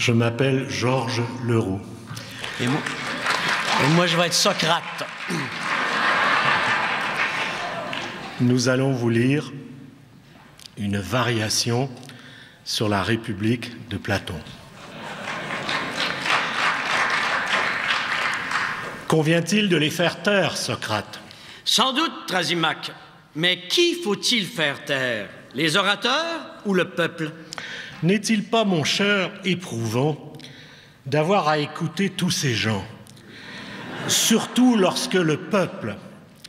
Je m'appelle Georges Leroux. Et moi, je vais être Socrate. Nous allons vous lire une variation sur la République de Platon. Convient-il de les faire taire, Socrate? Sans doute, Thrasymach. Mais qui faut-il faire taire? Les orateurs ou le peuple? N'est-il pas, mon cher, éprouvant d'avoir à écouter tous ces gens, surtout lorsque le peuple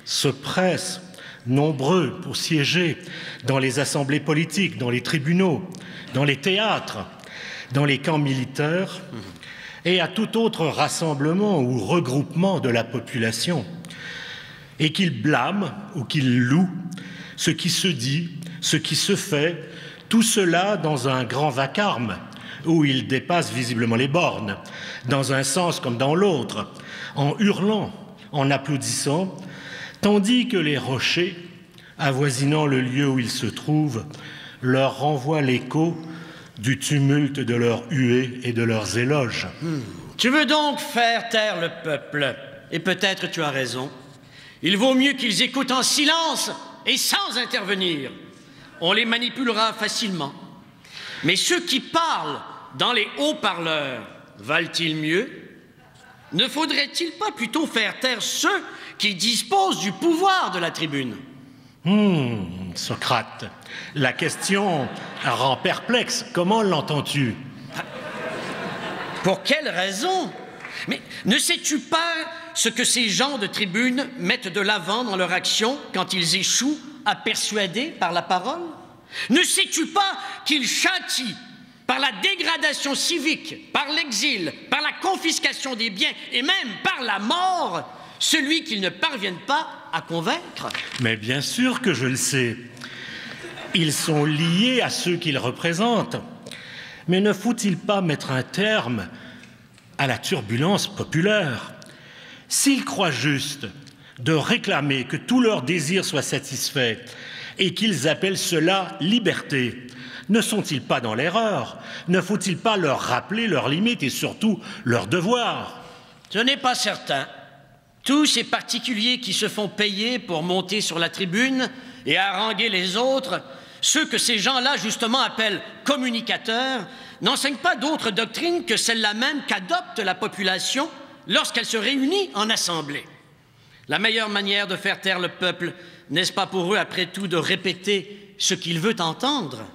se presse nombreux pour siéger dans les assemblées politiques, dans les tribunaux, dans les théâtres, dans les camps militaires et à tout autre rassemblement ou regroupement de la population, et qu'il blâme ou qu'il loue ce qui se dit, ce qui se fait, tout cela dans un grand vacarme où il dépasse visiblement les bornes, dans un sens comme dans l'autre, en hurlant, en applaudissant, tandis que les rochers, avoisinant le lieu où ils se trouvent, leur renvoient l'écho du tumulte de leurs huées et de leurs éloges. Tu veux donc faire taire le peuple, et peut-être tu as raison. Il vaut mieux qu'ils écoutent en silence et sans intervenir. On les manipulera facilement. Mais ceux qui parlent dans les haut-parleurs, valent-ils mieux? Ne faudrait-il pas plutôt faire taire ceux qui disposent du pouvoir de la tribune? Socrate, la question rend perplexe. Comment l'entends-tu? Pour quelle raison? Mais ne sais-tu pas ce que ces gens de tribune mettent de l'avant dans leur action quand ils échouent à persuader par la parole? Ne sais-tu pas qu'ils châtient par la dégradation civique, par l'exil, par la confiscation des biens et même par la mort celui qu'ils ne parviennent pas à convaincre? Mais bien sûr que je le sais. Ils sont liés à ceux qu'ils représentent. Mais ne faut-il pas mettre un terme à la turbulence populaire? S'ils croient juste de réclamer que tous leurs désirs soient satisfaits et qu'ils appellent cela liberté, ne sont-ils pas dans l'erreur? Ne faut-il pas leur rappeler leurs limites et surtout leurs devoirs? Ce n'est pas certain. Tous ces particuliers qui se font payer pour monter sur la tribune et haranguer les autres, ceux que ces gens-là justement appellent communicateurs, n'enseignent pas d'autre doctrine que celle-là même qu'adopte la population lorsqu'elle se réunit en assemblée. La meilleure manière de faire taire le peuple, n'est-ce pas pour eux, après tout, de répéter ce qu'il veut entendre?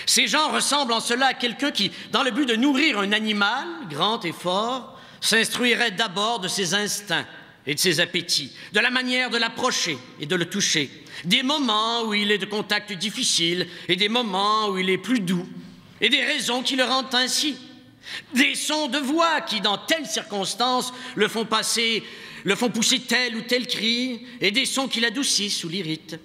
Ces gens ressemblent en cela à quelqu'un qui, dans le but de nourrir un animal, grand et fort, s'instruirait d'abord de ses instincts et de ses appétits, de la manière de l'approcher et de le toucher, des moments où il est de contact difficile et des moments où il est plus doux, et des raisons qui le rendent ainsi, des sons de voix qui, dans telles circonstances, le font pousser tel ou tel cri, et des sons qui l'adoucissent ou l'irritent.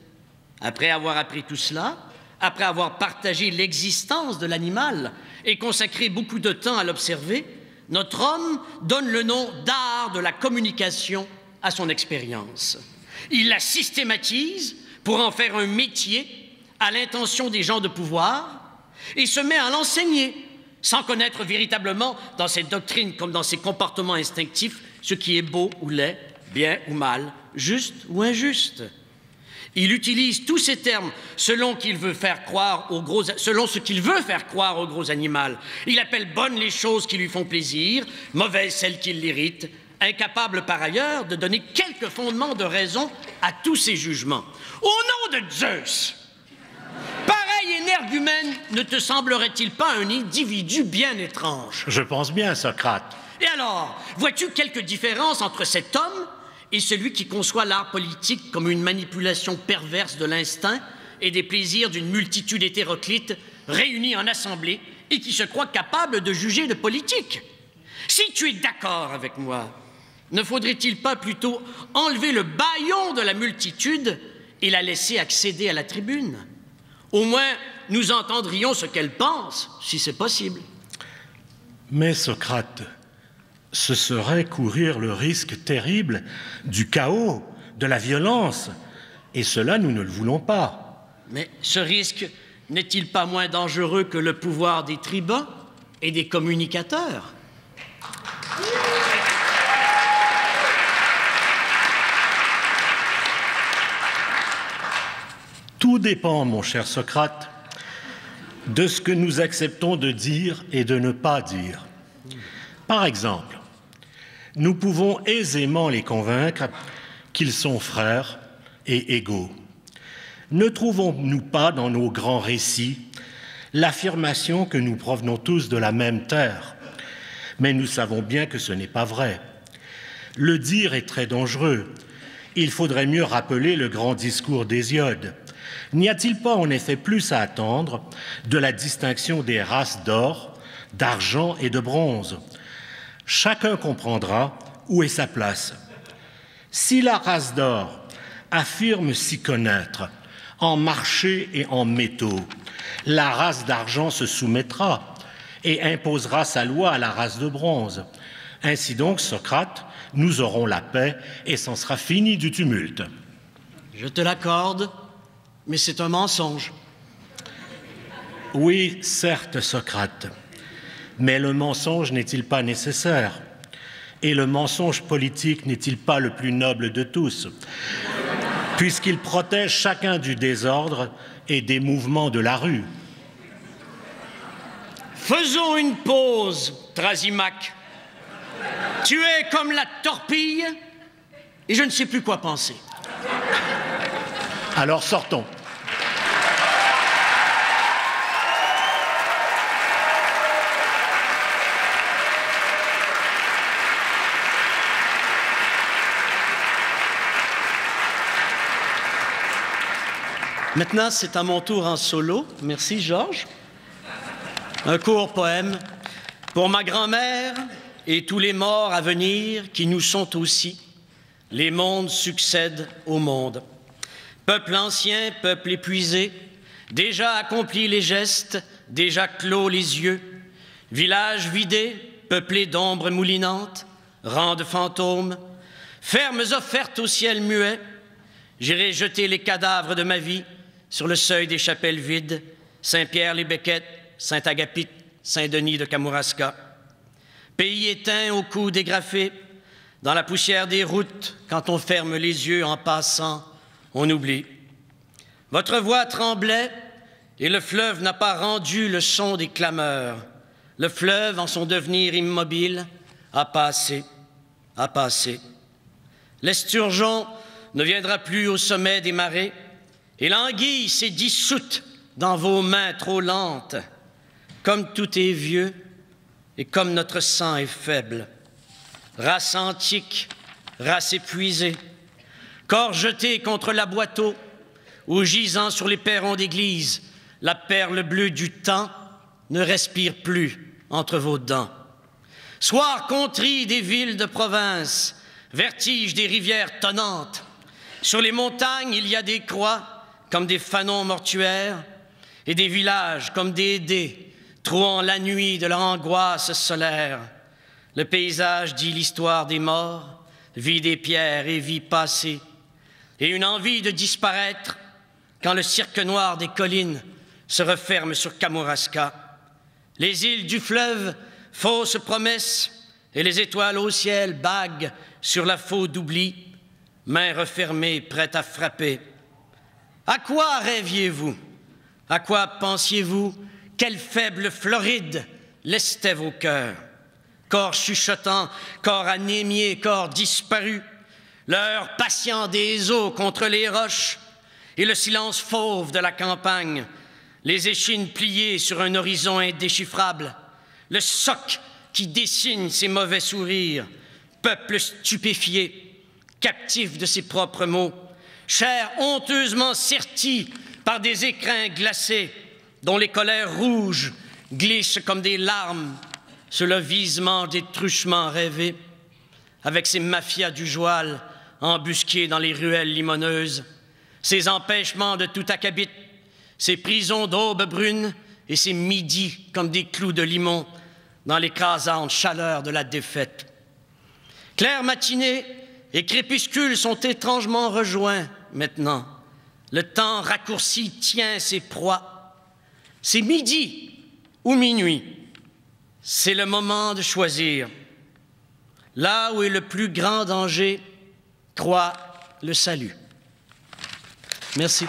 Après avoir appris tout cela, après avoir partagé l'existence de l'animal et consacré beaucoup de temps à l'observer, notre homme donne le nom d'art de la communication à son expérience. Il la systématise pour en faire un métier à l'intention des gens de pouvoir et se met à l'enseigner sans connaître véritablement dans ses doctrines comme dans ses comportements instinctifs ce qui est beau ou laid, bien ou mal, juste ou injuste. Il utilise tous ces termes selon ce qu'il veut faire croire au gros animal. Il appelle bonnes les choses qui lui font plaisir, mauvaises celles qui l'irritent, incapable par ailleurs de donner quelques fondements de raison à tous ses jugements. Au nom de Zeus, pareil énergumène ne te semblerait-il pas un individu bien étrange? Je pense bien, Socrate. Et alors, vois-tu quelques différences entre cet homme et celui qui conçoit l'art politique comme une manipulation perverse de l'instinct et des plaisirs d'une multitude hétéroclite réunis en assemblée et qui se croit capable de juger de politique? Si tu es d'accord avec moi, ne faudrait-il pas plutôt enlever le bâillon de la multitude et la laisser accéder à la tribune? Au moins, nous entendrions ce qu'elle pense, si c'est possible. Mais Socrate, ce serait courir le risque terrible du chaos, de la violence, et cela, nous ne le voulons pas. Mais ce risque n'est-il pas moins dangereux que le pouvoir des tribuns? et des communicateurs. Tout dépend, mon cher Socrate, de ce que nous acceptons de dire et de ne pas dire. Par exemple, nous pouvons aisément les convaincre qu'ils sont frères et égaux. Ne trouvons-nous pas dans nos grands récits l'affirmation que nous provenons tous de la même terre? Mais nous savons bien que ce n'est pas vrai. Le dire est très dangereux. Il faudrait mieux rappeler le grand discours d'Hésiode. N'y a-t-il pas en effet plus à attendre de la distinction des races d'or, d'argent et de bronze? Chacun comprendra où est sa place. Si la race d'or affirme s'y connaître en marché et en métaux, la race d'argent se soumettra et imposera sa loi à la race de bronze. Ainsi donc, Socrate, nous aurons la paix et c'en sera fini du tumulte. Je te l'accorde, mais c'est un mensonge. Oui, certes, Socrate, mais le mensonge n'est-il pas nécessaire? Et le mensonge politique n'est-il pas le plus noble de tous, puisqu'il protège chacun du désordre et des mouvements de la rue? Faisons une pause, Thrasymach. Tu es comme la torpille et je ne sais plus quoi penser. Alors sortons. Maintenant, c'est à mon tour en solo. Merci, Georges. Un court poème pour ma grand-mère et tous les morts à venir qui nous sont aussi. Les mondes succèdent aux mondes. Peuple ancien, peuple épuisé, déjà accompli les gestes, déjà clos les yeux. Village vidé, peuplé d'ombres moulinantes, rangs de fantômes, fermes offertes au ciel muet. J'irai jeter les cadavres de ma vie sur le seuil des chapelles vides, Saint-Pierre-les-Béquettes, Saint-Agapit, Saint-Denis de Kamouraska. Pays éteint au cou dégrafé, dans la poussière des routes, quand on ferme les yeux en passant, on oublie. Votre voix tremblait et le fleuve n'a pas rendu le son des clameurs. Le fleuve, en son devenir immobile, a passé, a passé. L'esturgeon ne viendra plus au sommet des marées et l'anguille s'est dissoute dans vos mains trop lentes. Comme tout est vieux et comme notre sang est faible. Race antique, race épuisée, corps jeté contre la boîteau ou gisant sur les perrons d'église, la perle bleue du temps ne respire plus entre vos dents. Soir contrit des villes de province, vertige des rivières tonnantes. Sur les montagnes, il y a des croix comme des fanons mortuaires et des villages comme des dés trouant la nuit de leur angoisse solaire. Le paysage dit l'histoire des morts, vie des pierres et vie passée, et une envie de disparaître quand le cirque noir des collines se referme sur Kamouraska. Les îles du fleuve, fausses promesses, et les étoiles au ciel, bagues sur la faux d'oubli, mains refermées, prêtes à frapper. À quoi rêviez-vous? À quoi pensiez-vous? Quelle faible Floride lestait vos cœurs? Corps chuchotant, corps anémiés, corps disparus, l'heure patient des eaux contre les roches et le silence fauve de la campagne, les échines pliées sur un horizon indéchiffrable, le soc qui dessine ses mauvais sourires, peuple stupéfié, captif de ses propres mots, chair honteusement sertie par des écrins glacés dont les colères rouges glissent comme des larmes sur le visement des truchements rêvés, avec ces mafias du Joal embusqués dans les ruelles limoneuses, ces empêchements de tout acabit, ces prisons d'aube brune et ces midis comme des clous de limon dans l'écrasante chaleur de la défaite. Claire matinée et crépuscule sont étrangement rejoints maintenant. Le temps raccourci tient ses proies. C'est midi ou minuit. C'est le moment de choisir. Là où est le plus grand danger, croit le salut. Merci.